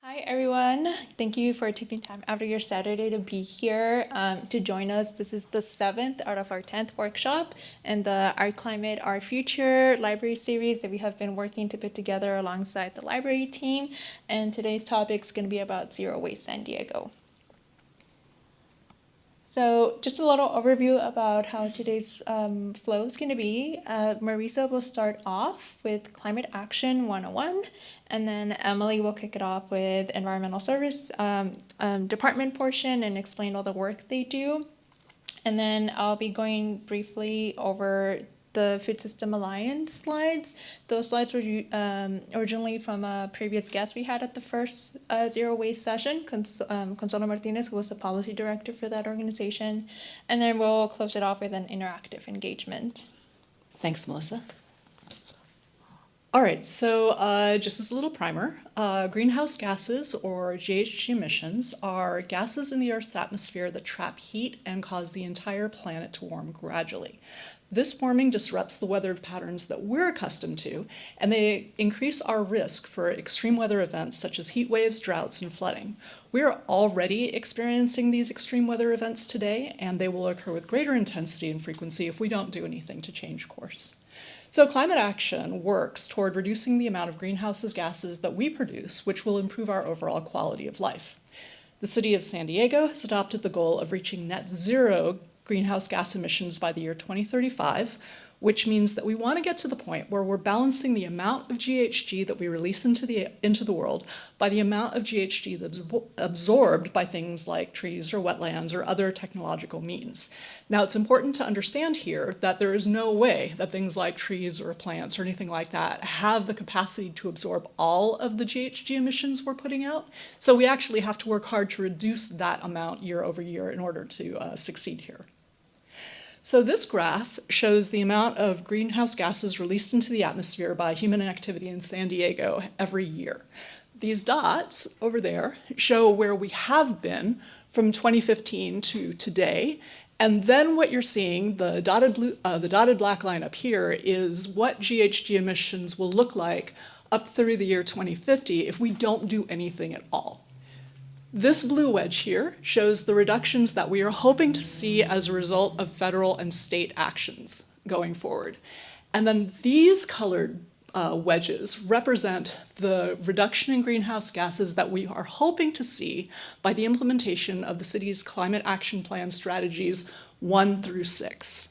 Hi everyone, thank you for taking time out of your Saturday to be here to join us. This is the 7th out of our 10th workshop and the Our Climate, Our Future library series that we have been working to put together alongside the library team. And today's topic is going to be about Zero Waste San Diego. So just a little overview about how today's flow is going to be. Marisa will start off with Climate Action 101, and then Emily will kick it off with Environmental Service Department portion and explain all the work they do. And then I'll be going briefly over the Food System Alliance slides. Those slides were originally from a previous guest we had at the first Zero Waste session, Consuelo Martinez, who was the policy director for that organization. And then we'll close it off with an interactive engagement. Thanks, Melissa. All right, so just as a little primer, greenhouse gases, or GHG emissions, are gases in the Earth's atmosphere that trap heat and cause the entire planet to warm gradually. This warming disrupts the weather patterns that we're accustomed to, and they increase our risk for extreme weather events such as heat waves, droughts, and flooding. We're already experiencing these extreme weather events today, and they will occur with greater intensity and frequency if we don't do anything to change course. So climate action works toward reducing the amount of greenhouse gases that we produce, which will improve our overall quality of life. The city of San Diego has adopted the goal of reaching net zero greenhouse gas emissions by the year 2035, which means that we want to get to the point where we're balancing the amount of GHG that we release into the world by the amount of GHG that's absorbed by things like trees or wetlands or other technological means. Now, it's important to understand here that there is no way that things like trees or plants or anything like that have the capacity to absorb all of the GHG emissions we're putting out. So we actually have to work hard to reduce that amount year over year in order to succeed here. So this graph shows the amount of greenhouse gases released into the atmosphere by human activity in San Diego every year. These dots over there show where we have been from 2015 to today. And then what you're seeing, the dotted black line up here, is what GHG emissions will look like up through the year 2050 if we don't do anything at all. This blue wedge here shows the reductions that we are hoping to see as a result of federal and state actions going forward. And then these colored wedges represent the reduction in greenhouse gases that we are hoping to see by the implementation of the city's climate action plan strategies 1 through 6.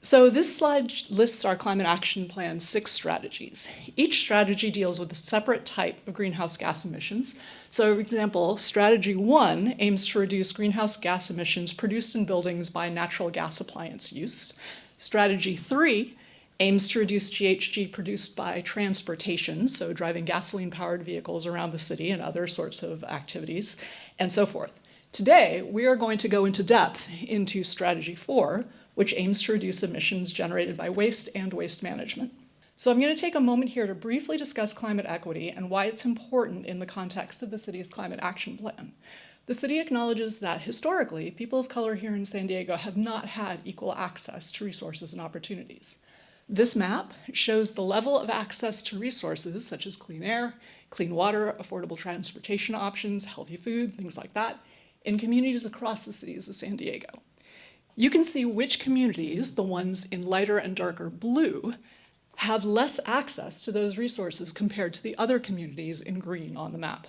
So this slide lists our Climate Action Plan's 6 strategies. Each strategy deals with a separate type of greenhouse gas emissions. So for example, strategy 1 aims to reduce greenhouse gas emissions produced in buildings by natural gas appliance use. Strategy 3 aims to reduce GHG produced by transportation, so driving gasoline-powered vehicles around the city and other sorts of activities, and so forth. Today, we are going to go into depth into strategy 4, which aims to reduce emissions generated by waste and waste management. So I'm going to take a moment here to briefly discuss climate equity and why it's important in the context of the city's climate action plan. The city acknowledges that historically, people of color here in San Diego have not had equal access to resources and opportunities. This map shows the level of access to resources such as clean air, clean water, affordable transportation options, healthy food, things like that, in communities across the cities of San Diego. You can see which communities, the ones in lighter and darker blue, have less access to those resources compared to the other communities in green on the map.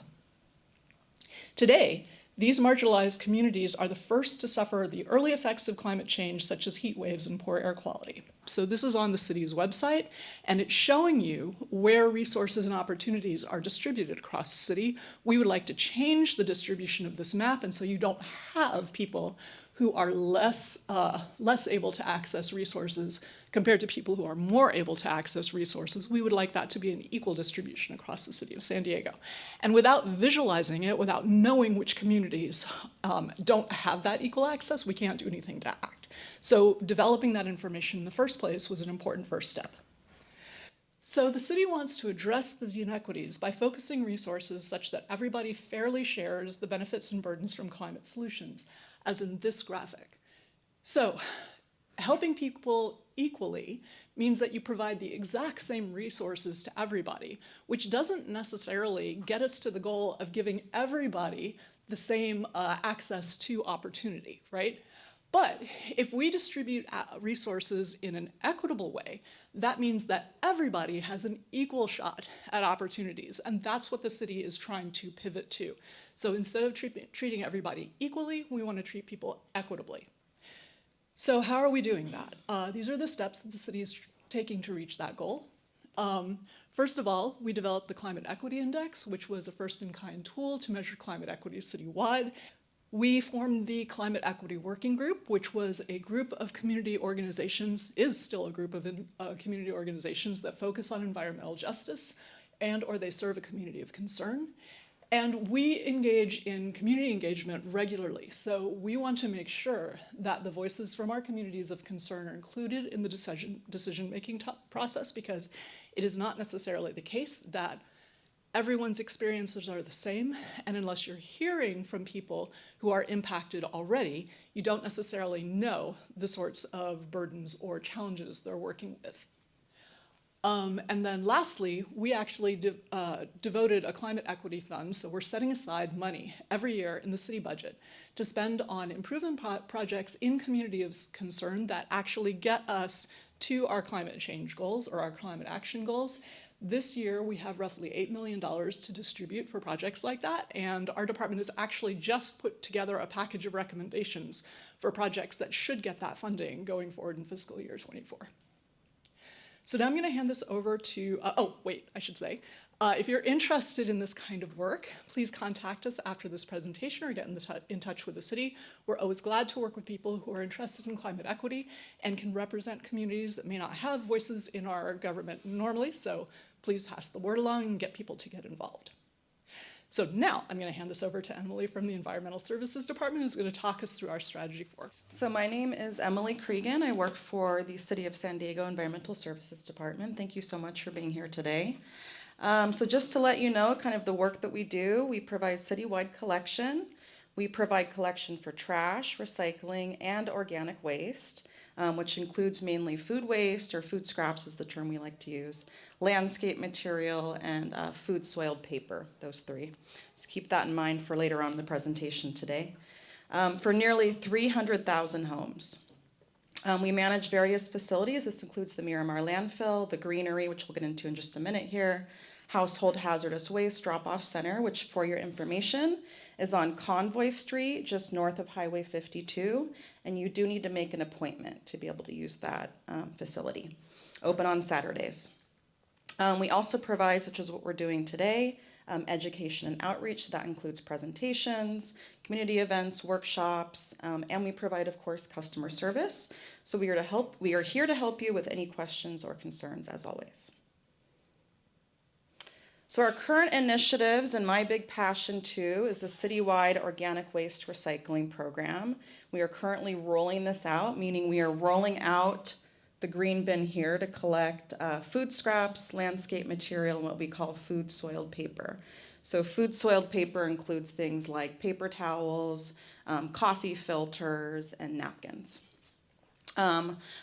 Today, these marginalized communities are the first to suffer the early effects of climate change, such as heat waves and poor air quality. So this is on the city's website, and it's showing you where resources and opportunities are distributed across the city. We would like to change the distribution of this map, and so you don't have people who are less able to access resources compared to people who are more able to access resources. We would like that to be an equal distribution across the city of San Diego. And without visualizing it, without knowing which communities don't have that equal access, we can't do anything to act. So developing that information in the first place was an important first step. So the city wants to address these inequities by focusing resources such that everybody fairly shares the benefits and burdens from climate solutions, as in this graphic. So helping people equally means that you provide the exact same resources to everybody, which doesn't necessarily get us to the goal of giving everybody the same access to opportunity, right? But if we distribute resources in an equitable way, that means that everybody has an equal shot at opportunities, and that's what the city is trying to pivot to. So instead of treating everybody equally, we want to treat people equitably. So how are we doing that? These are the steps that the city is taking to reach that goal. First of all, we developed the Climate Equity Index, which was a first-in-kind tool to measure climate equity citywide. We formed the Climate Equity Working Group, which was a group of community organizations, is still a group of community organizations that focus on environmental justice or they serve a community of concern. And we engage in community engagement regularly. So we want to make sure that the voices from our communities of concern are included in the decision-making process, because it is not necessarily the case that everyone's experiences are the same, and unless you're hearing from people who are impacted already, you don't necessarily know the sorts of burdens or challenges they're working with. And then lastly, we actually devoted a climate equity fund, so we're setting aside money every year in the city budget to spend on improvement projects in community of concern that actually get us to our climate change goals or our climate action goals. This year, we have roughly $8 million to distribute for projects like that, and our department has actually just put together a package of recommendations for projects that should get that funding going forward in fiscal year 24. So now I'm going to hand this over to, if you're interested in this kind of work, please contact us after this presentation or get in touch with the city. We're always glad to work with people who are interested in climate equity and can represent communities that may not have voices in our government normally, so please pass the word along and get people to get involved. So now I'm going to hand this over to Emily from the Environmental Services Department, who's going to talk us through our strategy for. So my name is Emily Cregan. I work for the City of San Diego Environmental Services Department. Thank you so much for being here today. So just to let you know kind of the work that we do, we provide citywide collection. We provide collection for trash, recycling, and organic waste, which includes mainly food waste, or food scraps is the term we like to use, landscape material, and food soiled paper, those three. Just keep that in mind for later on in the presentation today. For nearly 300,000 homes. We manage various facilities. This includes the Miramar landfill, the greenery, which we'll get into in just a minute here, Household Hazardous Waste Drop-Off Center, which, for your information, is on Convoy Street, just north of Highway 52, and you do need to make an appointment to be able to use that facility. Open on Saturdays. We also provide, such as what we're doing today, education and outreach. That includes presentations, community events, workshops, and we provide, of course, customer service. So we are here to help you with any questions or concerns, as always. So our current initiatives, and my big passion too, is the citywide organic waste recycling program. We are currently rolling this out, meaning we are rolling out the green bin here to collect food scraps, landscape material, and what we call food soiled paper. So food soiled paper includes things like paper towels, coffee filters, and napkins.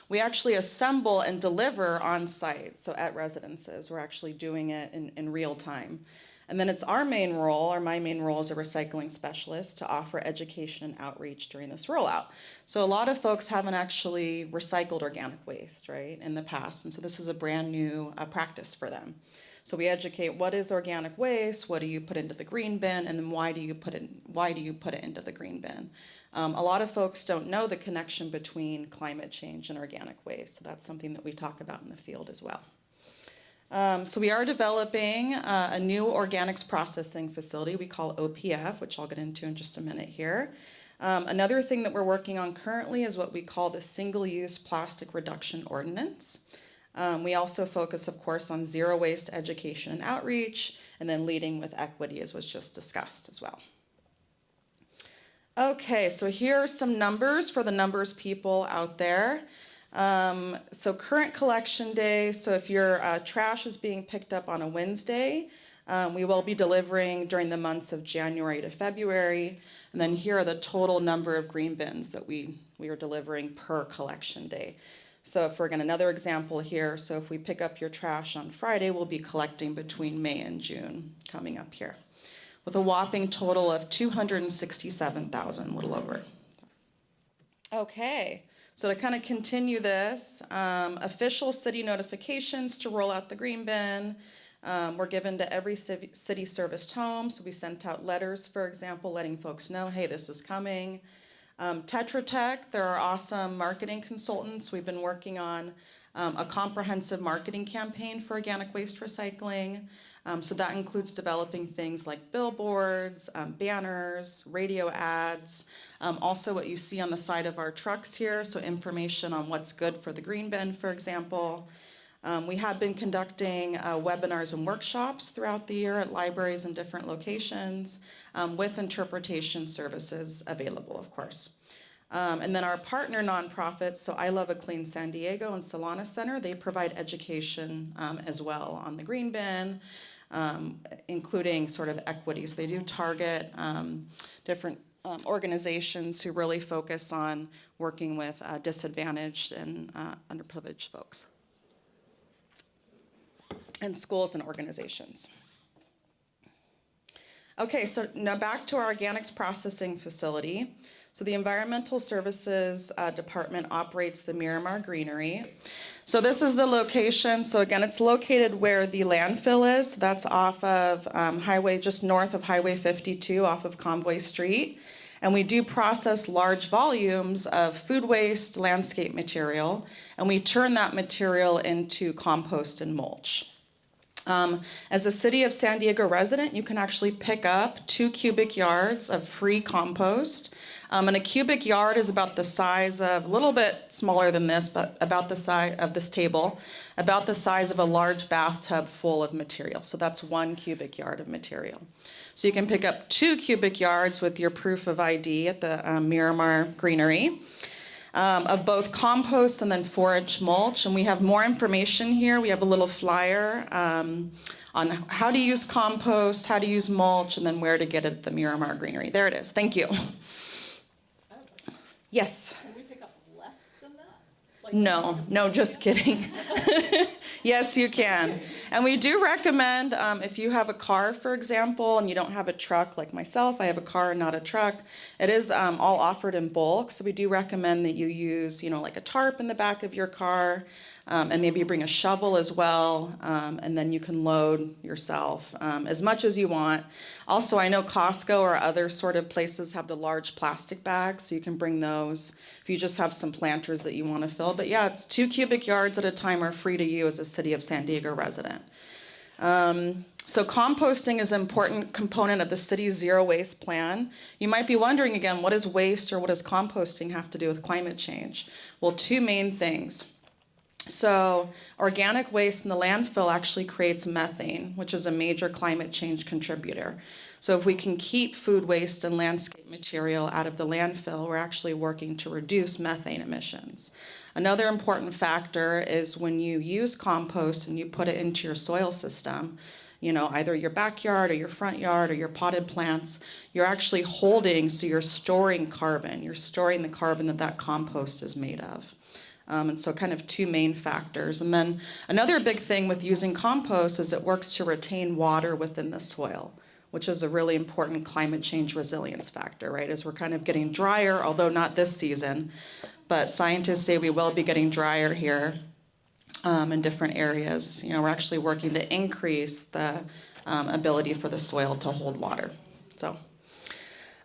We actually assemble and deliver on site, so at residences. We're actually doing it in real time. And then it's our main role, or my main role as a recycling specialist, to offer education and outreach during this rollout. So a lot of folks haven't actually recycled organic waste, right, in the past, and so this is a brand new practice for them. So we educate what is organic waste, what do you put into the green bin, and then why do you put it into the green bin. A lot of folks don't know the connection between climate change and organic waste, so that's something that we talk about in the field as well. So we are developing a new organics processing facility we call OPF, which I'll get into in just a minute here. Another thing that we're working on currently is what we call the Single-Use Plastic Reduction Ordinance. We also focus, of course, on zero waste education and outreach, and then leading with equity, as was just discussed as well. Okay, so here are some numbers for the numbers people out there. So current collection day, so if your trash is being picked up on a Wednesday, we will be delivering during the months of January to February. And then here are the total number of green bins that we are delivering per collection day. So for again, another example here, so if we pick up your trash on Friday, we'll be collecting between May and June coming up here, with a whopping total of 267,000, a little over. Okay, so to kind of continue this, official city notifications to roll out the green bin were given to every city serviced home. So we sent out letters, for example, letting folks know, hey, this is coming. Tetra Tech, they're our awesome marketing consultants. We've been working on a comprehensive marketing campaign for organic waste recycling. So that includes developing things like billboards, banners, radio ads, also what you see on the side of our trucks here, so information on what's good for the green bin, for example. We have been conducting webinars and workshops throughout the year at libraries in different locations with interpretation services available, of course. And then our partner nonprofits, so I Love a Clean San Diego and Solana Center, they provide education as well on the green bin, including sort of equities. They do target different organizations who really focus on working with disadvantaged and underprivileged folks, and schools and organizations. Okay, so now back to our organics processing facility. So the Environmental Services Department operates the Miramar Greenery. So this is the location. So again, it's located where the landfill is. That's off of highway, just north of Highway 52, off of Convoy Street. And we do process large volumes of food waste, landscape material, and we turn that material into compost and mulch. As a City of San Diego resident, you can actually pick up 2 cubic yards of free compost. And a cubic yard is about the size of, a little bit smaller than this, but about the size of this table, about the size of a large bathtub full of material. So that's 1 cubic yard of material. So you can pick up 2 cubic yards with your proof of ID at the Miramar Greenery. Of both compost and then 4-inch mulch. And we have more information here. We have a little flyer on how to use compost, how to use mulch, and then where to get it at the Miramar Greenery. There it is. Thank you. Yes? Can we pick up less than that? No, just kidding. Yes, you can. And we do recommend, if you have a car, for example, and you don't have a truck like myself, I have a car and not a truck, it is all offered in bulk. So we do recommend that you use, like a tarp in the back of your car, and maybe bring a shovel as well, and then you can load yourself as much as you want. Also, I know Costco or other sort of places have the large plastic bags, so you can bring those if you just have some planters that you want to fill. But yeah, it's 2 cubic yards at a time are free to you as a City of San Diego resident. So composting is an important component of the city's zero waste plan. You might be wondering again, what does waste or what does composting have to do with climate change? Well, 2 main things. So organic waste in the landfill actually creates methane, which is a major climate change contributor. So if we can keep food waste and landscape material out of the landfill, we're actually working to reduce methane emissions. Another important factor is when you use compost and you put it into your soil system, either your backyard or your front yard or your potted plants, you're actually holding, so you're storing carbon. You're storing the carbon that compost is made of. And so kind of 2 main factors. And then another big thing with using compost is it works to retain water within the soil, which is a really important climate change resilience factor, right? As we're kind of getting drier, although not this season, but scientists say we will be getting drier here in different areas. We're actually working to increase the ability for the soil to hold water. So.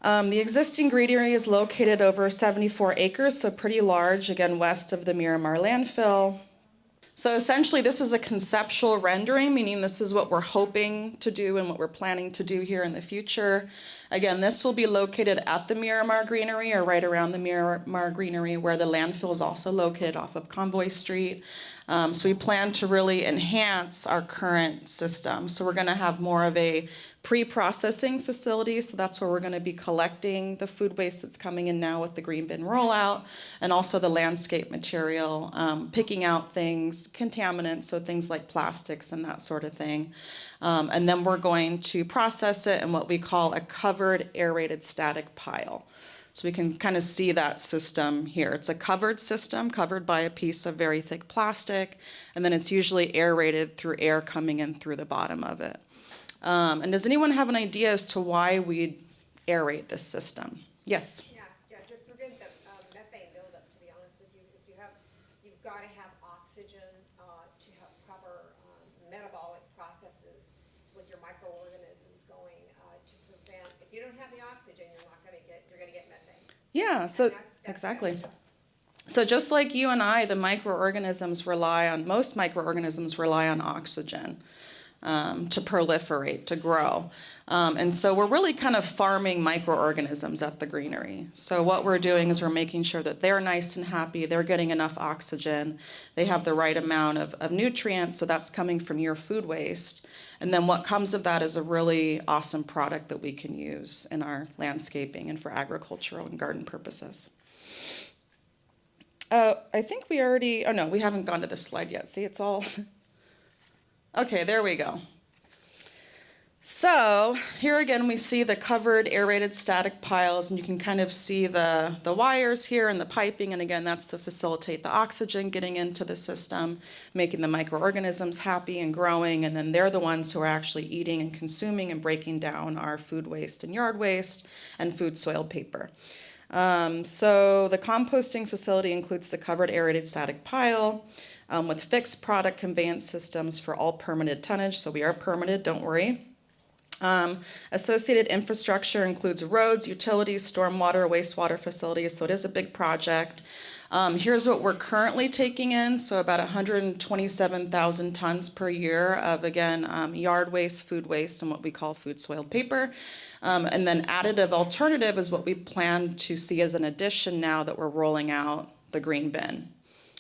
The existing greenery is located over 74 acres, so pretty large, again, west of the Miramar landfill. So essentially, this is a conceptual rendering, meaning this is what we're hoping to do and what we're planning to do here in the future. Again, this will be located at the Miramar Greenery or right around the Miramar Greenery, where the landfill is also located off of Convoy Street. So we plan to really enhance our current system. So we're going to have more of a pre-processing facility. So that's where we're going to be collecting the food waste that's coming in now with the green bin rollout, and also the landscape material, picking out things, contaminants, so things like plastics and that sort of thing. And then we're going to process it in what we call a covered aerated static pile. So we can kind of see that system here. It's a covered system, covered by a piece of very thick plastic, and then it's usually aerated through air coming in through the bottom of it. And does anyone have an idea as to why we aerate this system? Yes? Yeah, to prevent the methane buildup, to be honest with you, because you've got to have oxygen to have proper metabolic processes with your microorganisms going to prevent, if you don't have the oxygen, you're going to get methane. Yeah, so That's exactly. critical. So just like you and I, most microorganisms rely on oxygen to proliferate, to grow. And so we're really kind of farming microorganisms at the greenery. So what we're doing is we're making sure that they're nice and happy, they're getting enough oxygen, they have the right amount of nutrients, so that's coming from your food waste. And then what comes of that is a really awesome product that we can use in our landscaping and for agricultural and garden purposes. I think we already, oh no, we haven't gone to this slide yet. See, it's all, okay, there we go. So here again, we see the covered aerated static piles, and you can kind of see the wires here and the piping, and again, that's to facilitate the oxygen getting into the system, making the microorganisms happy and growing, and then they're the ones who are actually eating and consuming and breaking down our food waste and yard waste and food soil paper. So the composting facility includes the covered aerated static pile with fixed product conveyance systems for all permitted tonnage, so we are permitted, don't worry. Associated infrastructure includes roads, utilities, stormwater, wastewater facilities, so it is a big project. Here's what we're currently taking in, so about 127,000 tons per year of, again, yard waste, food waste, and what we call food soiled paper. And then additive alternative is what we plan to see as an addition now that we're rolling out the green bin.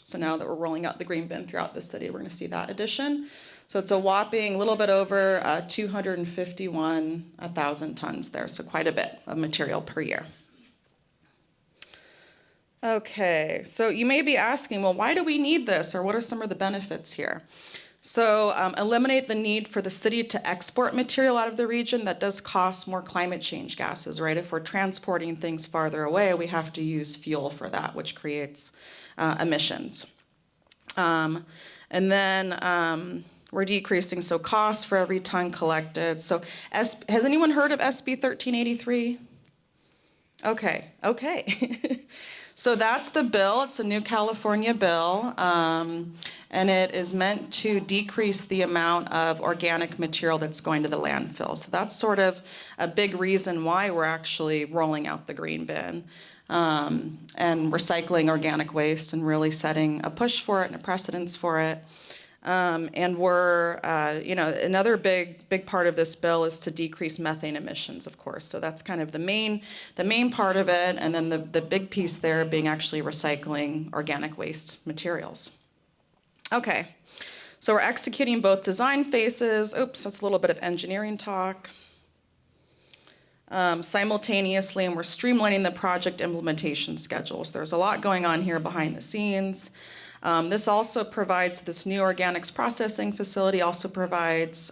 So now that we're rolling out the green bin throughout the city, we're going to see that addition. So it's a whopping little bit over 251,000 tons there, so quite a bit of material per year. Okay, so you may be asking, well, why do we need this, or what are some of the benefits here? So eliminate the need for the city to export material out of the region. That does cost more climate change gases, right? If we're transporting things farther away, we have to use fuel for that, which creates emissions. And then we're decreasing, so costs for every ton collected. So has anyone heard of SB 1383? Okay. So that's the bill. It's a new California bill, and it is meant to decrease the amount of organic material that's going to the landfill. So that's sort of a big reason why we're actually rolling out the green bin and recycling organic waste and really setting a push for it and a precedence for it. And we're, another big part of this bill is to decrease methane emissions, of course. So that's kind of the main part of it, and then the big piece there being actually recycling organic waste materials. Okay, so we're executing both design phases. Oops, that's a little bit of engineering talk. Simultaneously, and we're streamlining the project implementation schedules. There's a lot going on here behind the scenes. This also provides, this new organics processing facility also provides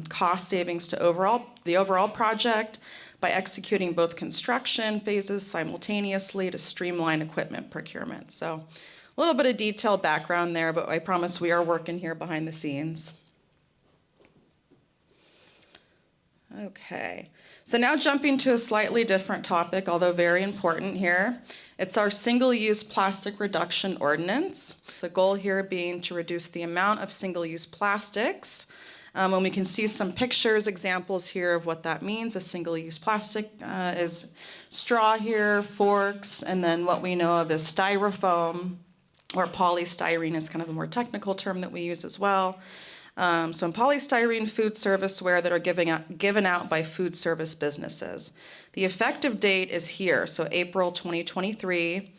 cost savings to the overall project by executing both construction phases simultaneously to streamline equipment procurement. So a little bit of detailed background there, but I promise we are working here behind the scenes. Okay, so now jumping to a slightly different topic, although very important here. It's our single-use plastic reduction ordinance. The goal here being to reduce the amount of single-use plastics. And we can see some pictures, examples here of what that means. A single-use plastic is straw here, forks, and then what we know of is styrofoam, or polystyrene is kind of a more technical term that we use as well. So in polystyrene food service ware that are given out by food service businesses. The effective date is here, so April 2023.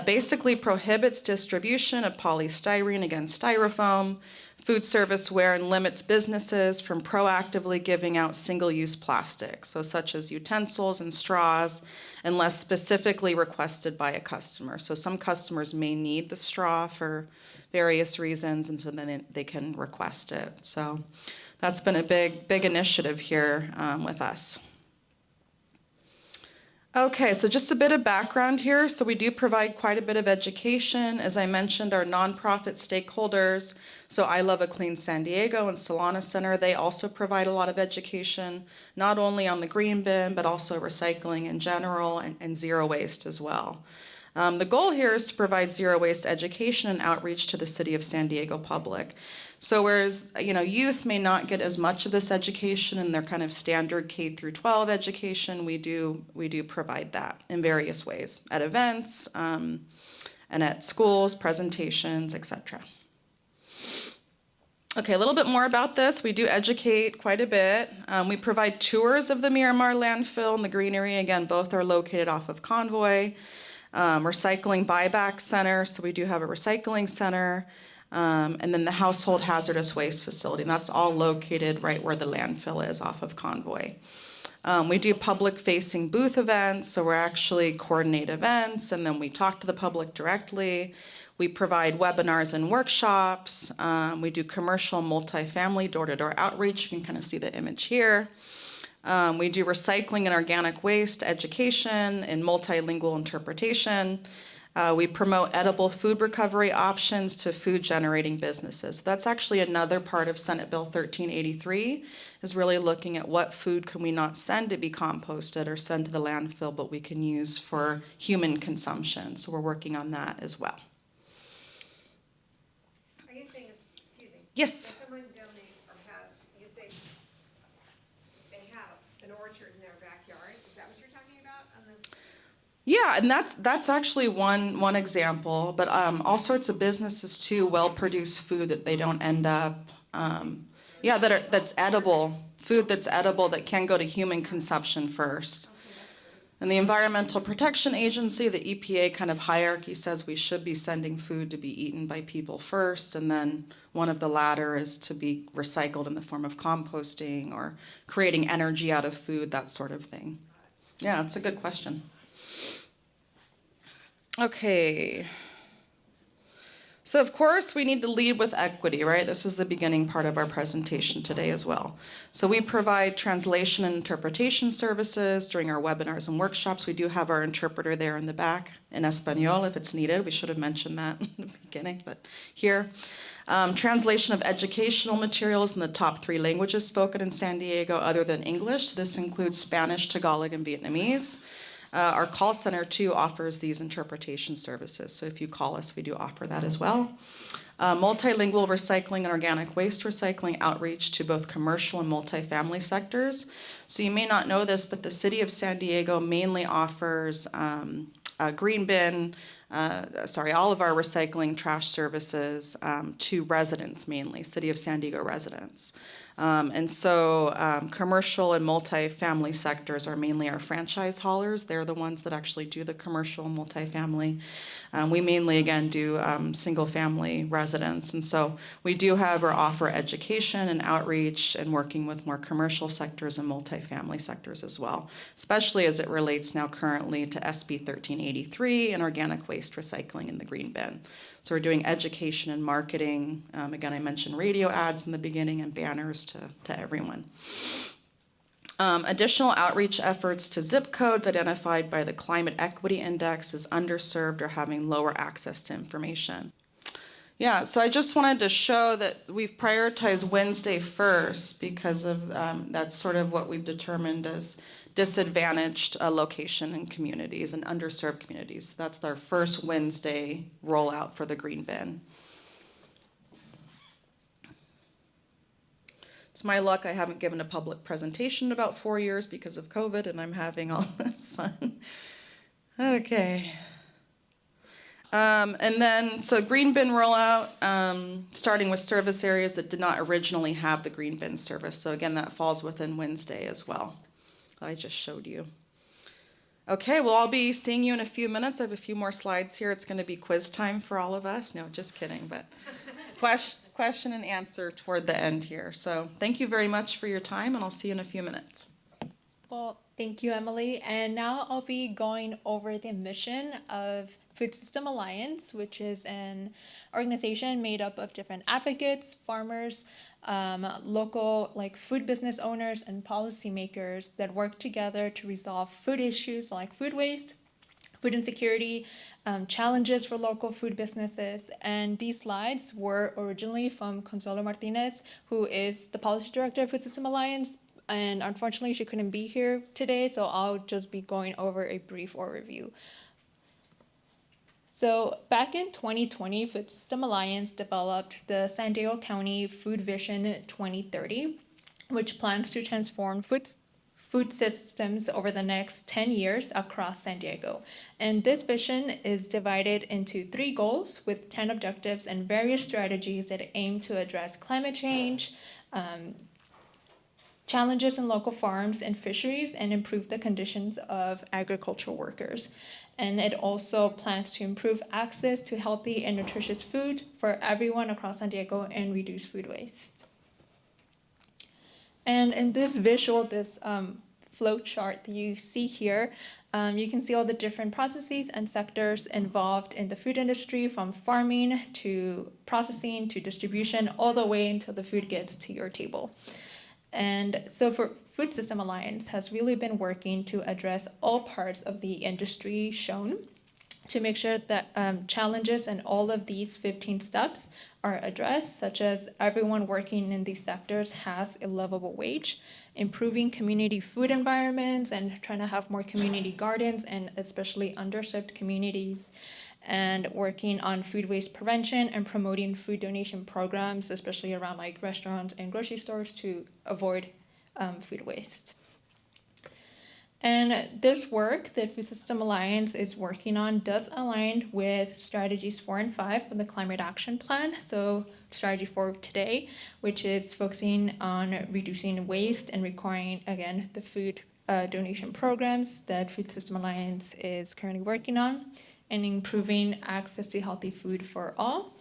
Basically prohibits distribution of polystyrene, again styrofoam, food service ware, and limits businesses from proactively giving out single-use plastics, so such as utensils and straws, unless specifically requested by a customer. So some customers may need the straw for various reasons, and so then they can request it. So that's been a big initiative here with us. Okay, so just a bit of background here. So we do provide quite a bit of education. As I mentioned, our nonprofit stakeholders, so I Love a Clean San Diego and Solana Center, they also provide a lot of education, not only on the green bin, but also recycling in general and zero waste as well. The goal here is to provide zero waste education and outreach to the city of San Diego public. So whereas, youth may not get as much of this education in their kind of standard K through 12 education, we do provide that in various ways, at events, and at schools, presentations, etc. Okay, a little bit more about this. We do educate quite a bit. We provide tours of the Miramar landfill and the greenery. Again, both are located off of Convoy. Recycling buyback center, so we do have a recycling center, and then the household hazardous waste facility, and that's all located right where the landfill is off of Convoy. We do public-facing booth events, so we're actually coordinate events, and then we talk to the public directly. We provide webinars and workshops. We do commercial multifamily door-to-door outreach. You can kind of see the image here. We do recycling and organic waste education and multilingual interpretation. We promote edible food recovery options to food generating businesses. That's actually another part of Senate Bill 1383, is really looking at what food can we not send to be composted or send to the landfill, but we can use for human consumption. So we're working on that as well. Are you saying, excuse me? Yes. If someone donates or has, you say they have an orchard in their backyard, is that what you're talking about on the? Yeah, and that's actually one example, but all sorts of businesses too, well-produced food that they don't end up, that's edible, food that's edible that can go to human consumption first. And the Environmental Protection Agency, the EPA kind of hierarchy says we should be sending food to be eaten by people first, and then one of the latter is to be recycled in the form of composting or creating energy out of food, that sort of thing. Yeah, it's a good question. Okay. So of course we need to lead with equity, right? This was the beginning part of our presentation today as well. So we provide translation and interpretation services during our webinars and workshops. We do have our interpreter there in the back in Espanol if it's needed. We should have mentioned that in the beginning, but here. Translation of educational materials in the top 3 languages spoken in San Diego other than English. This includes Spanish, Tagalog, and Vietnamese. Our call center, too, offers these interpretation services. So if you call us, we do offer that as well. Multilingual recycling and organic waste recycling outreach to both commercial and multifamily sectors. So you may not know this, but the city of San Diego mainly offers a green bin, all of our recycling trash services to residents mainly, City of San Diego residents. And so commercial and multifamily sectors are mainly our franchise haulers. They're the ones that actually do the commercial and multifamily. We mainly, again, do single family residents. And so we do have or offer education and outreach and working with more commercial sectors and multifamily sectors as well, especially as it relates now currently to SB 1383 and organic waste recycling in the green bin. So we're doing education and marketing. Again, I mentioned radio ads in the beginning and banners to everyone. Additional outreach efforts to zip codes identified by the Climate Equity Index as underserved or having lower access to information. Yeah, so I just wanted to show that we've prioritized Wednesday first because of that's sort of what we've determined as disadvantaged location in communities and underserved communities. That's our first Wednesday rollout for the green bin. It's my luck I haven't given a public presentation in about 4 years because of COVID, and I'm having all the fun. Okay. And then, so green bin rollout, starting with service areas that did not originally have the green bin service. So again, that falls within Wednesday as well, that I just showed you. Okay, well, I'll be seeing you in a few minutes. I have a few more slides here. It's going to be quiz time for all of us. No, just kidding, but question and answer toward the end here. So thank you very much for your time, and I'll see you in a few minutes. Well, Thank you, Emily. And now I'll be going over the mission of Food System Alliance, which is an organization made up of different advocates, farmers, local food business owners, and policymakers that work together to resolve food issues like food waste, food insecurity, challenges for local food businesses. And these slides were originally from Consuelo Martinez, who is the policy director of Food System Alliance. And unfortunately, she couldn't be here today, so I'll just be going over a brief overview. So back in 2020, Food System Alliance developed the San Diego County Food Vision 2030, which plans to transform food systems over the next 10 years across San Diego. And this vision is divided into 3 goals with 10 objectives and various strategies that aim to address climate change, challenges in local farms and fisheries, and improve the conditions of agricultural workers. And it also plans to improve access to healthy and nutritious food for everyone across San Diego and reduce food waste. And in this visual, this flow chart that you see here, you can see all the different processes and sectors involved in the food industry, from farming to processing to distribution, all the way until the food gets to your table. And so for Food System Alliance has really been working to address all parts of the industry shown to make sure that challenges in all of these 15 steps are addressed, such as everyone working in these sectors has a livable wage, improving community food environments and trying to have more community gardens and especially underserved communities, and working on food waste prevention and promoting food donation programs, especially around restaurants and grocery stores, to avoid food waste. And this work that Food System Alliance is working on does align with strategies 4 and 5 of the Climate Action Plan. So strategy 4 today, which is focusing on reducing waste and requiring, again, the food donation programs that Food System Alliance is currently working on, and improving access to healthy food for all.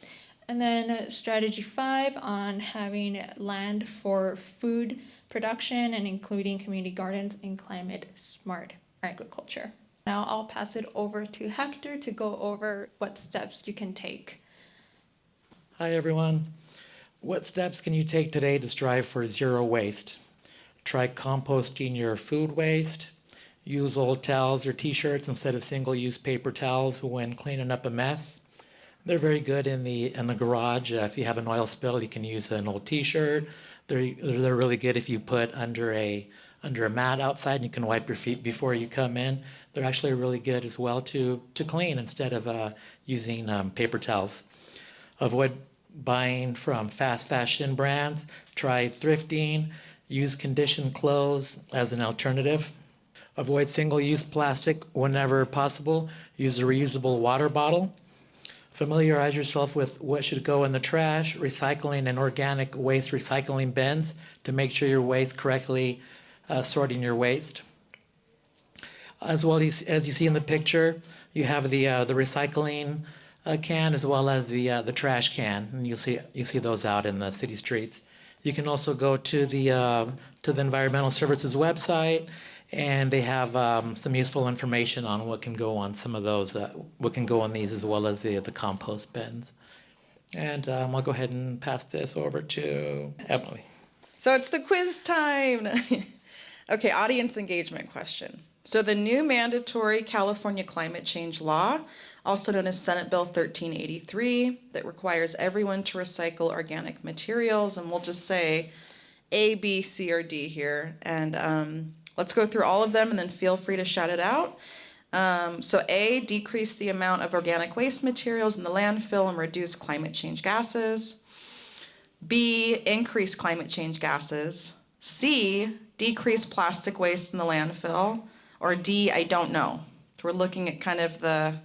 And then strategy 5 on having land for food production and including community gardens and climate smart agriculture. Now I'll pass it over to Hector to go over what steps you can take. Hi everyone. What steps can you take today to strive for zero waste? Try composting your food waste. Use old towels or t-shirts instead of single-use paper towels when cleaning up a mess. They're very good in the garage. If you have an oil spill, you can use an old t-shirt. They're really good if you put under a mat outside and you can wipe your feet before you come in. They're actually really good as well to clean instead of using paper towels. Avoid buying from fast fashion brands. Try thrifting. Use conditioned clothes as an alternative. Avoid single-use plastic whenever possible. Use a reusable water bottle. Familiarize yourself with what should go in the trash, recycling, and organic waste recycling bins to make sure your waste correctly sorting your waste. As well as you see in the picture, you have the recycling can as well as the trash can, and you'll see those out in the city streets. You can also go to the Environmental Services website, and they have some useful information on what can go on some of those, what can go on these, as well as the compost bins. And I'll go ahead and pass this over to Emily. So it's the quiz time. Okay, audience engagement question. So the new mandatory California climate change law, also known as Senate Bill 1383, that requires everyone to recycle organic materials, and we'll just say A, B, C, or D here, and let's go through all of them and then feel free to shout it out. So A, decrease the amount of organic waste materials in the landfill and reduce climate change gases. B, increase climate change gases. C, decrease plastic waste in the landfill. Or D, I don't know. So we're looking at kind of the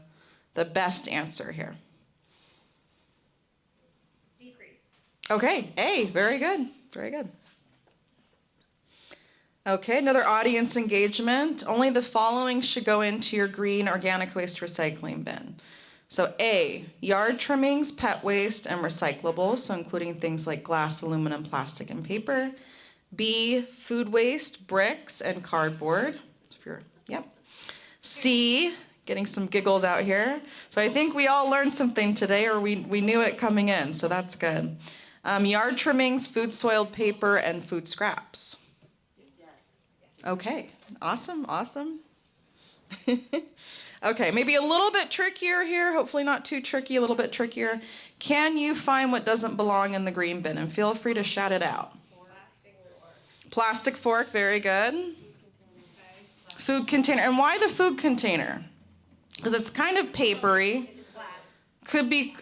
best answer here. Decrease. Okay, A, very good, very good. Okay, another audience engagement. Only the following should go into your green organic waste recycling bin. So A, yard trimmings, pet waste, and recyclables, so including things like glass, aluminum, plastic, and paper. B, food waste, bricks, and cardboard. if you're, yep. C, getting some giggles out here. So I think we all learned something today, or we knew it coming in, so that's good. Yard trimmings, food soiled paper, and food scraps. Okay, awesome, awesome. Okay, maybe a little bit trickier here, hopefully not too tricky, a little bit trickier. Can you find what doesn't belong in the green bin? And feel free to shout it out. Plastic fork, very good. Food container, and why the food container? Because it's kind of papery. Could be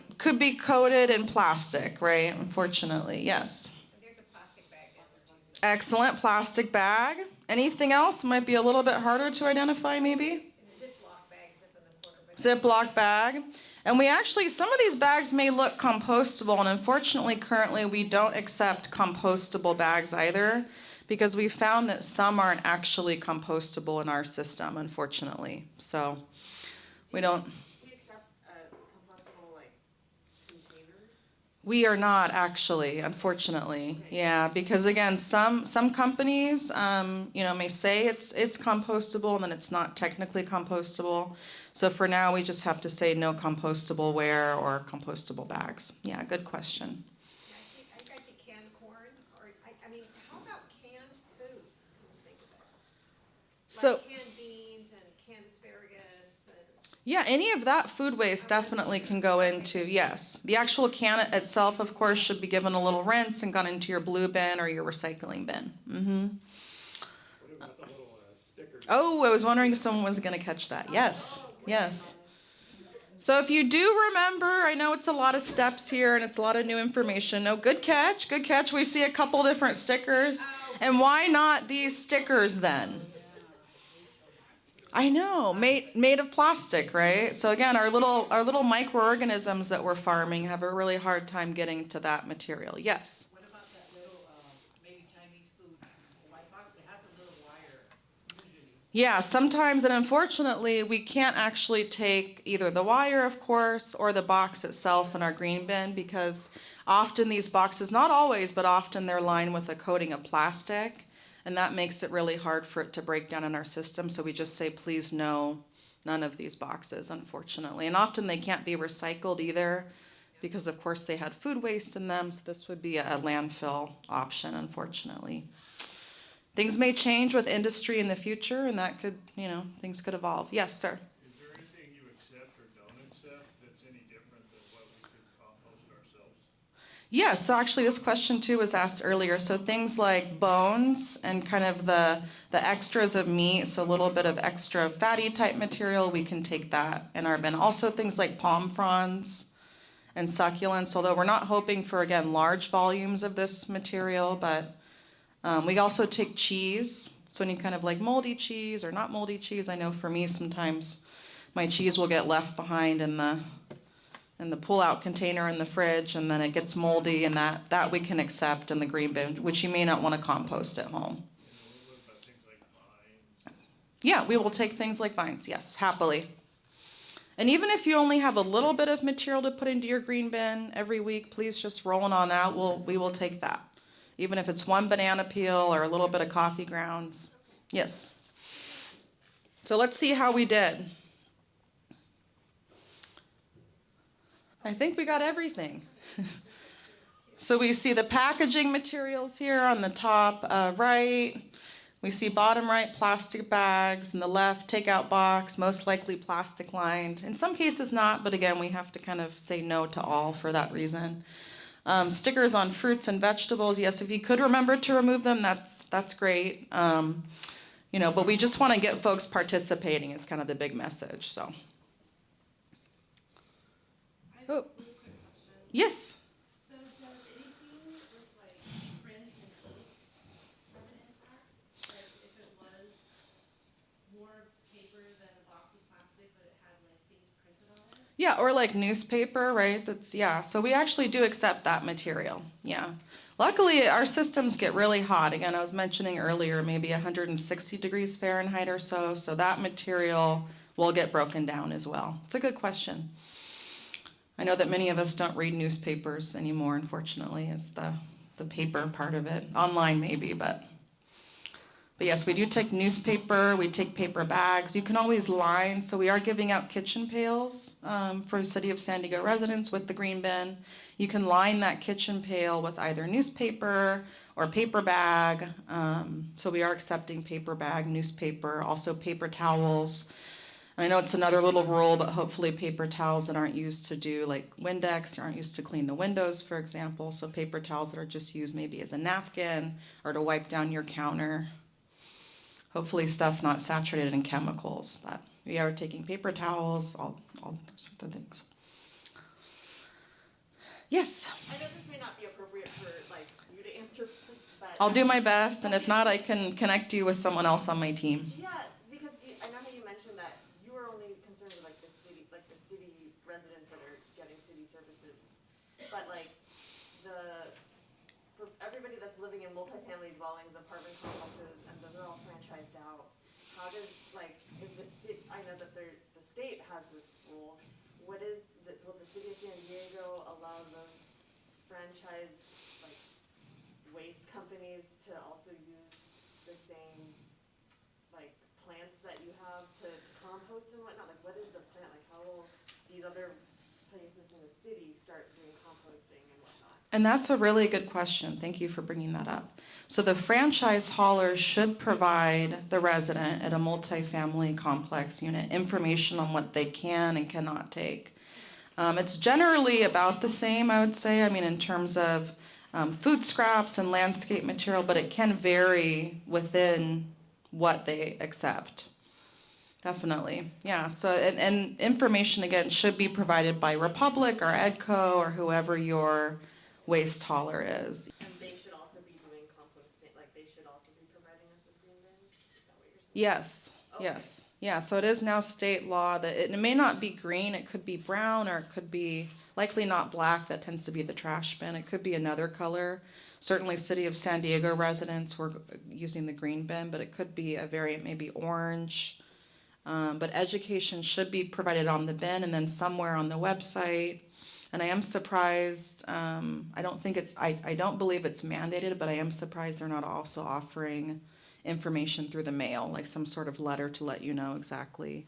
coated in plastic, right? Unfortunately, yes. There's a plastic bag in there too. Excellent, plastic bag. Anything else might be a little bit harder to identify, maybe? Ziploc bag, zip in the corner. Ziploc bag. And we actually, some of these bags may look compostable, and unfortunately, currently, we don't accept compostable bags either, because we found that some aren't actually compostable in our system, unfortunately. So we don't. We accept compostable like containers. We are not actually, unfortunately. Yeah, because again, some companies, may say it's compostable, and then it's not technically compostable. So for now, we just have to say no compostable ware or compostable bags. Yeah, good question. I think I see canned corn, or I mean, how about canned foods? Come to think of it. So Like canned beans and canned asparagus and. yeah, any of that food waste definitely can go into, yes. The actual can itself, of course, should be given a little rinse and gone into your blue bin or your recycling bin. Oh, I was wondering if someone was going to catch that. Yes, yes. So if you do remember, I know it's a lot of steps here and it's a lot of new information. No, good catch, good catch. We see a couple different stickers. And why not these stickers then? I know, made of plastic, right? So again, our little microorganisms that we're farming have a really hard time getting to that material. Yes. What about that little, maybe Chinese food, white box? It has a little wire, usually. Yeah, sometimes, and unfortunately, we can't actually take either the wire, of course, or the box itself in our green bin, because often these boxes, not always, but often they're lined with a coating of plastic. And that makes it really hard for it to break down in our system. So we just say, please no, none of these boxes, unfortunately. And often they can't be recycled either because, of course, they had food waste in them. So this would be a landfill option, unfortunately. Things may change with industry in the future, and that could, things could evolve. Yes, sir. Is there anything you accept or don't accept that's any different than what we could compost ourselves? Yes, so actually this question too was asked earlier. So things like bones and kind of the extras of meat, so a little bit of extra fatty type material, we can take that in our bin. Also things like palm fronds and succulents, although we're not hoping for, again, large volumes of this material, but we also take cheese. So any kind of like moldy cheese or not moldy cheese. I know for me sometimes my cheese will get left behind in the pull-out container in the fridge, and then it gets moldy, and that we can accept in the green bin, which you may not want to compost at home. What about things like vines? Yeah, we will take things like vines, yes, happily. And even if you only have a little bit of material to put into your green bin every week, please just roll it on out. We will take that. Even if it's one banana peel or a little bit of coffee grounds. Yes. So let's see how we did. I think we got everything. So we see the packaging materials here on the top right. We see bottom right plastic bags, and the left takeout box, most likely plastic lined. In some cases not, but again, we have to kind of say no to all for that reason. Stickers on fruits and vegetables. Yes, if you could remember to remove them, that's great. But we just want to get folks participating is kind of the big message. So. Oh. Yes. So does anything with like print and ink have an impact? Like if it was more paper than a box of plastic, but it had like things printed on it? Yeah, or like newspaper, right? So we actually do accept that material. Yeah. Luckily, our systems get really hot. Again, I was mentioning earlier, maybe 160 degrees Fahrenheit or so. So that material will get broken down as well. It's a good question. I know that many of us don't read newspapers anymore, unfortunately, is the paper part of it. Online maybe, but. But yes, we do take newspaper, we take paper bags. You can always line, so we are giving out kitchen pails for City of San Diego residents with the green bin. You can line that kitchen pail with either newspaper or paper bag. So we are accepting paper bag, newspaper, also paper towels. I know it's another little rule, but hopefully paper towels that aren't used to do like Windex or aren't used to clean the windows, for example. So paper towels that are just used maybe as a napkin or to wipe down your counter. Hopefully stuff not saturated in chemicals, but we are taking paper towels, all sorts of things. Yes, I know this may not be appropriate for like you to answer, but I'll do my best, and if not, I can connect you with someone else on my team. yeah, because I know how you mentioned that you were only concerned with like the city residents that are getting city services, but like for everybody that's living in multifamily dwellings, apartment complexes, and those are all franchised out. How does is the city? I know that the state has this rule. Will the city of San Diego allow those franchise waste companies to also use the same plants that you have to compost and whatnot? Like, what is the plan? Like, how will these other places in the city start doing composting and whatnot? And that's a really good question. Thank you for bringing that up. So the franchise haulers should provide the resident at a multifamily complex unit information on what they can and cannot take. It's generally about the same, I would say, in terms of food scraps and landscape material, but it can vary within what they accept. Definitely, yeah. So, and information, again, should be provided by Republic or EDCO or whoever your waste hauler is. And they should also be doing composting, they should also be providing us with green bins? Is that what you're saying? Yes, Okay. yes. Yeah, so it is now state law that it may not be green, it could be brown, or it could be likely not black, that tends to be the trash bin. It could be another color. Certainly City of San Diego residents were using the green bin, but it could be a variant, maybe orange. But education should be provided on the bin and then somewhere on the website. And I am surprised, I don't believe it's mandated, but I am surprised they're not also offering information through the mail, like some sort of letter to let you know exactly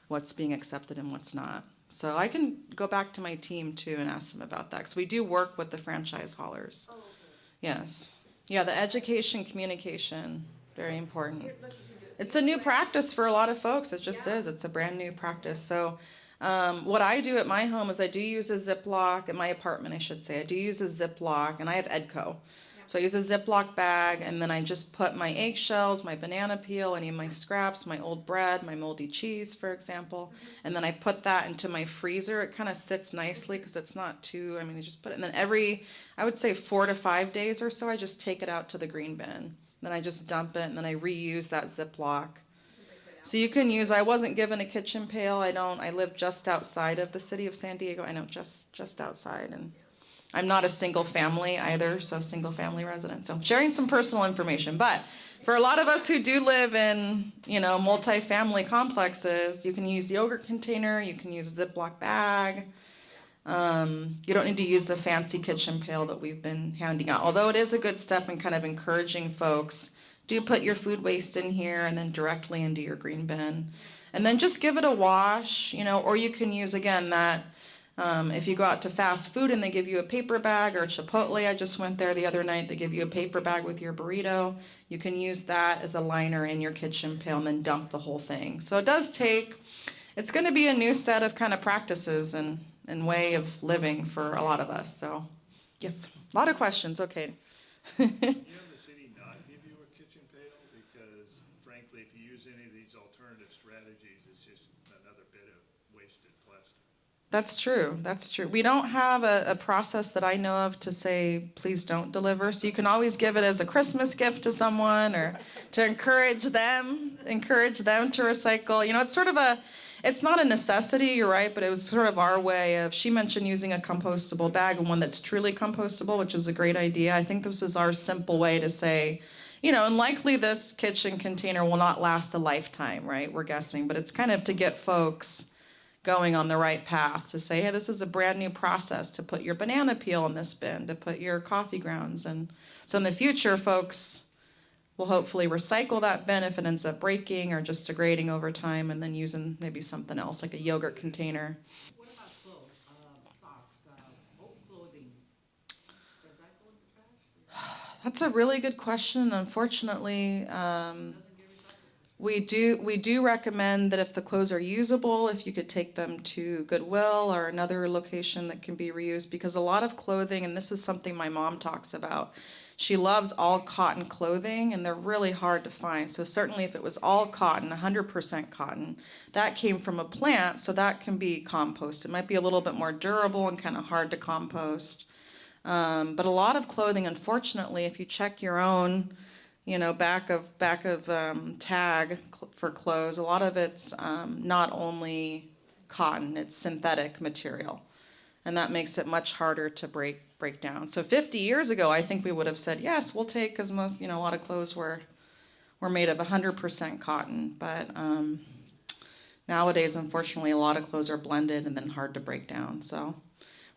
what's being accepted and what's not. So I can go back to my team too and ask them about that, because we do work with the franchise haulers. Oh, okay. Yes. Yeah, the education, communication, very important. It's a new practice for a lot of folks. It just is. It's a brand new practice. So what I do at my home is I do use a Ziploc, at my apartment I should say, I do use a Ziploc, and I have EDCO. So I use a Ziploc bag, and then I just put my eggshells, my banana peel, any of my scraps, my old bread, my moldy cheese, for example, and then I put that into my freezer. It kind of sits nicely because it's not too, you just put it, and then I would say 4 to 5 days or so, I just take it out to the green bin. Then I just dump it, and then I reuse that Ziploc. So you can use, I wasn't given a kitchen pail. I live just outside of the city of San Diego. I know, just outside, and I'm not a single family either, so single family resident. So sharing some personal information. But for a lot of us who do live in, multi-family complexes, you can use yogurt container, you can use a Ziploc bag. You don't need to use the fancy kitchen pail that we've been handing out. Although it is a good step in kind of encouraging folks, do put your food waste in here and then directly into your green bin. And then just give it a wash, or you can use, again, that if you go out to fast food and they give you a paper bag, or Chipotle, I just went there the other night, they give you a paper bag with your burrito. You can use that as a liner in your kitchen pail and then dump the whole thing. So it's going to be a new set of kind of practices and way of living for a lot of us. So, yes, a lot of questions. Okay. You have the city not give you a kitchen pail? Because frankly, if you use any of these alternative strategies, it's just another bit of wasted plastic. That's true. That's true. We don't have a process that I know of to say, please don't deliver. So you can always give it as a Christmas gift to someone, or to encourage them to recycle. It's sort of it's not a necessity, you're right, but it was sort of our way of, she mentioned using a compostable bag, and one that's truly compostable, which is a great idea. I think this was our simple way to say, and likely this kitchen container will not last a lifetime, right? We're guessing, but it's kind of to get folks going on the right path, to say, hey, this is a brand new process to put your banana peel in this bin, to put your coffee grounds. And so in the future, folks we'll hopefully recycle that bin if it ends up breaking or just degrading over time, and then using maybe something else like a yogurt container. What about clothes, socks, old clothing? Does that go in the trash? That's a really good question. Unfortunately, we do recommend that if the clothes are usable, if you could take them to Goodwill or another location that can be reused, because a lot of clothing, and this is something my mom talks about, she loves all cotton clothing, and they're really hard to find. So certainly if it was all cotton, 100% cotton, that came from a plant, so that can be composted. It might be a little bit more durable and kind of hard to compost. But a lot of clothing, unfortunately, if you check your own, back of tag for clothes, a lot of it's not only cotton, it's synthetic material. And that makes it much harder to break down. So 50 years ago, I think we would have said, yes, we'll take, because most, a lot of clothes were made of 100% cotton. But nowadays, unfortunately, a lot of clothes are blended and then hard to break down. So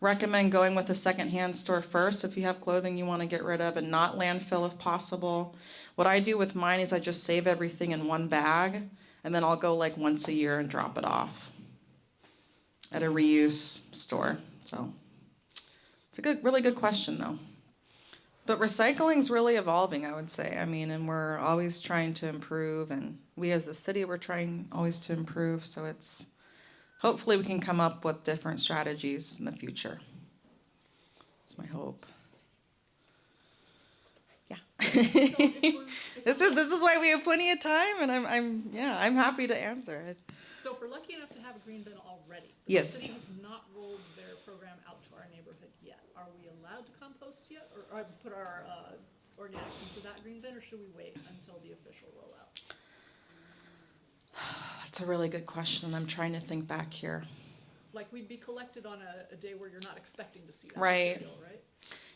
recommend going with a secondhand store first if you have clothing you want to get rid of, and not landfill if possible. What I do with mine is I just save everything in one bag, and then I'll go like once a year and drop it off at a reuse store. So it's a really good question though. But recycling's really evolving, I would say. I mean, and we're always trying to improve, and we as the city, we're trying always to improve. So it's, hopefully we can come up with different strategies in the future. That's my hope. Yeah. This is why we have plenty of time, and I'm happy to answer it. So if we're lucky enough to have a green bin already, but Yes. the city has not rolled their program out to our neighborhood yet, are we allowed to compost yet, or put our organics into that green bin, or should we wait until the official rollout? That's a really good question. I'm trying to think back here. Like, we'd be collected on a day where you're not expecting to see that Right. material, right?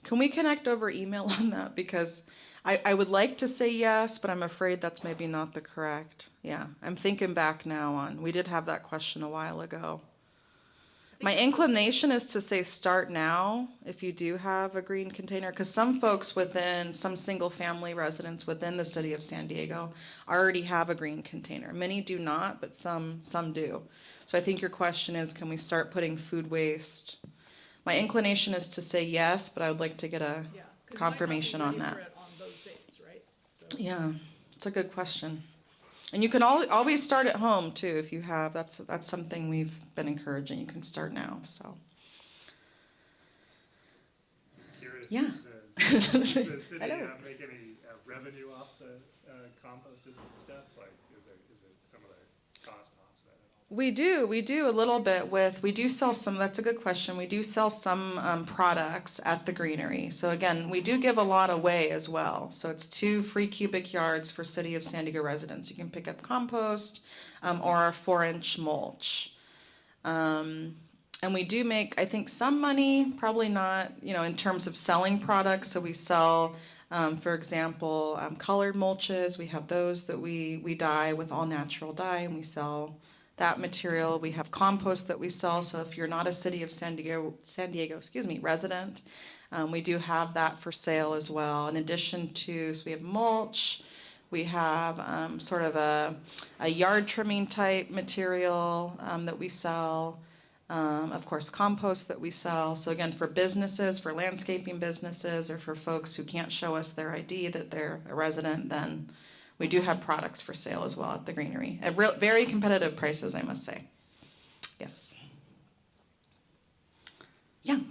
Can we connect over email on that? Because I would like to say yes, but I'm afraid that's maybe not the correct. Yeah, I'm thinking back now on, we did have that question a while ago. My inclination is to say start now if you do have a green container, because some folks some single family residents within the city of San Diego already have a green container. Many do not, but some do. So I think your question is, can we start putting food waste? My inclination is to say yes, but I would like to get a Yeah. 'Cause you might not be confirmation on ready that. for it on those dates, right? So. Yeah, it's a good question. And you can always start at home too if you have. That's something we've been encouraging. You can start now. So Curious, Yeah. does the city Hello. make any revenue off the composted stuff? Like, is it some of the cost offset at all? we do a little bit with. We do sell some. That's a good question. We do sell some products at the greenery. So again, we do give a lot away as well. So it's 2 free cubic yards for City of San Diego residents. You can pick up compost or a 4-inch mulch. And we do make, I think, some money, probably not, in terms of selling products. So we sell, for example, colored mulches. We have those that we dye with all natural dye, and we sell that material. We have compost that we sell. So if you're not a City of San Diego, resident, we do have that for sale as well. In addition to, so we have mulch. We have sort of a yard trimming type material that we sell. Of course, compost that we sell. So again, for businesses, for landscaping businesses, or for folks who can't show us their ID that they're a resident, then we do have products for sale as well at the greenery at very competitive prices, I must say. Yes. Yeah.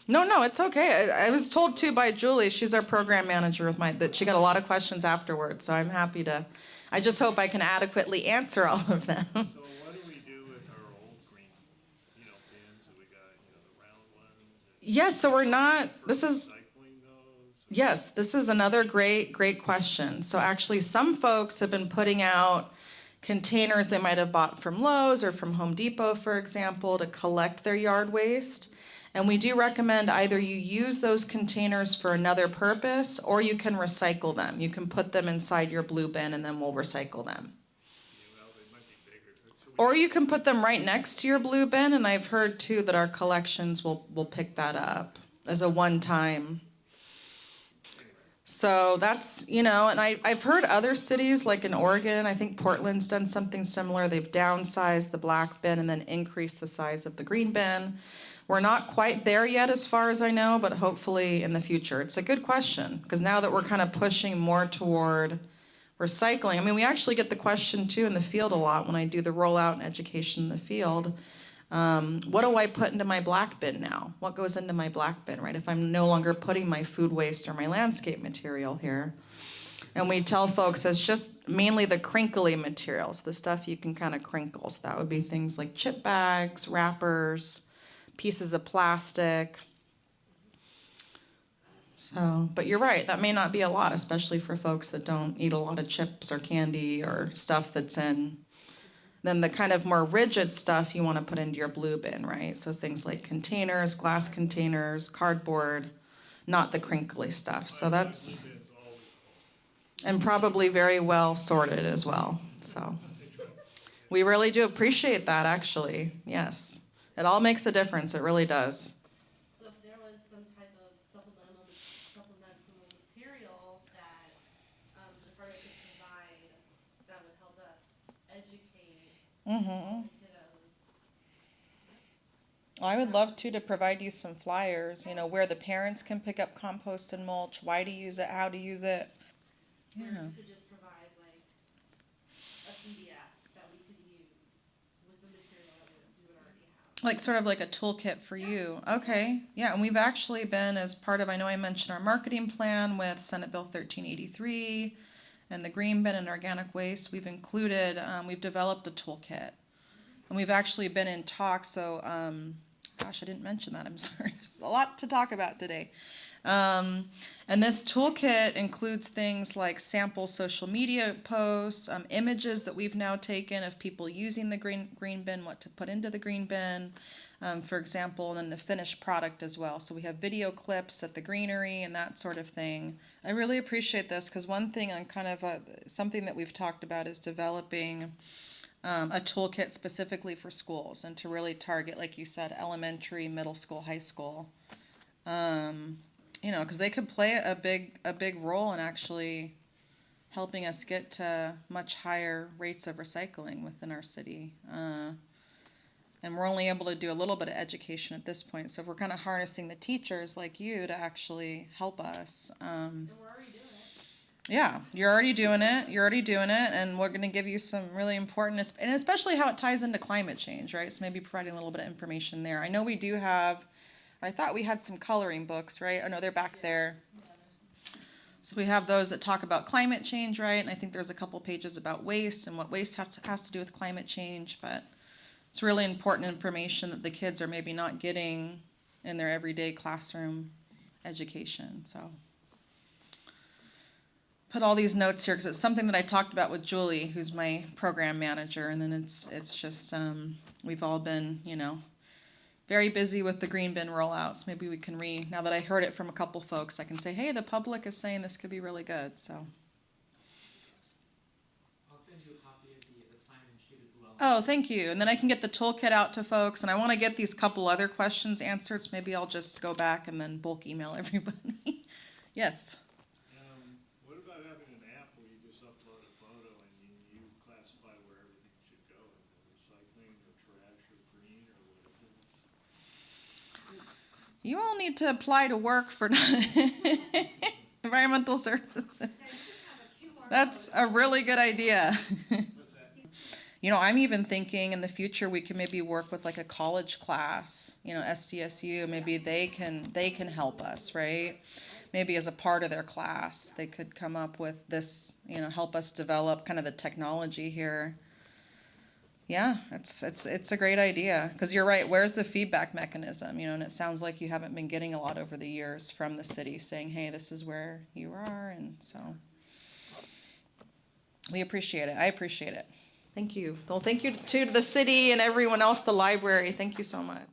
No, it's okay. I was told too by Julie, she's our program manager that she got a lot of questions afterwards. So I'm happy to. I just hope I can adequately answer all of them. So what do we do with our old green, bins that we got, the round ones? Yes, so we're not. This is. Recycling those? Yes, this is another great question. So actually, some folks have been putting out containers they might have bought from Lowe's or from Home Depot, for example, to collect their yard waste. And we do recommend either you use those containers for another purpose, or you can recycle them. You can put them inside your blue bin, and then we'll recycle them. They might be bigger. So Or you can put them right next to your blue bin, and I've heard too that our collections will pick that up as a one-time. So that's, and I've heard other cities, like in Oregon, I think Portland's done something similar. They've downsized the black bin and then increased the size of the green bin. We're not quite there yet as far as I know, but hopefully in the future. It's a good question, because now that we're kind of pushing more toward recycling, I mean, we actually get the question too in the field a lot when I do the rollout and education in the field. What do I put into my black bin now? What goes into my black bin, right? If I'm no longer putting my food waste or my landscape material here. And we tell folks it's just mainly the crinkly materials, the stuff you can kind of crinkle. So that would be things like chip bags, wrappers, pieces of plastic. So, but you're right, that may not be a lot, especially for folks that don't eat a lot of chips or candy or stuff that's in. Then the kind of more rigid stuff you want to put into your blue bin, right? So things like containers, glass containers, cardboard, not the crinkly stuff. So that's, and probably very well sorted as well. So we really do appreciate that, actually. Yes, it all makes a difference. It really does. So if there was some type of supplemental material that the department could provide that would help us educate Mm-hmm. kiddos. I would love to provide you some flyers, where the parents can pick up compost and mulch, why to use it, how to use it. Or Yeah. you could just provide like a PDF that we could use with the material that we would already have. Like sort of like a toolkit for you. Okay. Yeah, and we've actually been, as part of, I know I mentioned our marketing plan with Senate Bill 1383 and the green bin and organic waste, we've included, we've developed a toolkit. And we've actually been in talks, so, gosh, I didn't mention that, I'm sorry. There's a lot to talk about today. And this toolkit includes things like sample social media posts, images that we've now taken of people using the green bin, what to put into the green bin, for example, and then the finished product as well. So we have video clips at the greenery and that sort of thing. I really appreciate this, because one thing on kind of something that we've talked about is developing a toolkit specifically for schools and to really target, like you said, elementary, middle school, high school. Because they could play a big role in actually helping us get to much higher rates of recycling within our city. And we're only able to do a little bit of education at this point. So if we're kind of harnessing the teachers like you to actually help us. And we're already doing it. Yeah, you're already doing it, and we're going to give you some really important, and especially how it ties into climate change, right? So maybe providing a little bit of information there. I know we do have, I thought we had some coloring books, right? Oh no, they're back there. So we have those that talk about climate change, right? And I think there's a couple pages about waste and what waste has to do with climate change, but it's really important information that the kids are maybe not getting in their everyday classroom education, so. Put all these notes here because it's something that I talked about with Julie, who's my program manager, and then it's just, we've all been, very busy with the green bin rollouts. Maybe we can now that I heard it from a couple folks, I can say, hey, the public is saying this could be really good, so. I'll send you a copy of the assignment sheet as well. Oh, thank you. And then I can get the toolkit out to folks, and I want to get these couple other questions answered, so maybe I'll just go back and then bulk email everybody. Yes. What about having an app where you just upload a photo and you classify where everything should go, recycling or trash or green or whatever it is? You all need to apply to work for environmental services. That's a really good idea. What's that? I'm even thinking in the future we can maybe work with like a college class, SDSU, maybe they can help us, right? Maybe as a part of their class, they could come up with this, help us develop kind of the technology here. Yeah, it's a great idea, because you're right, where's the feedback mechanism, and it sounds like you haven't been getting a lot over the years from the city saying, hey, this is where you are, and so we appreciate it. I appreciate it. Thank you. Well, thank you to the city and everyone else, the library. Thank you so much.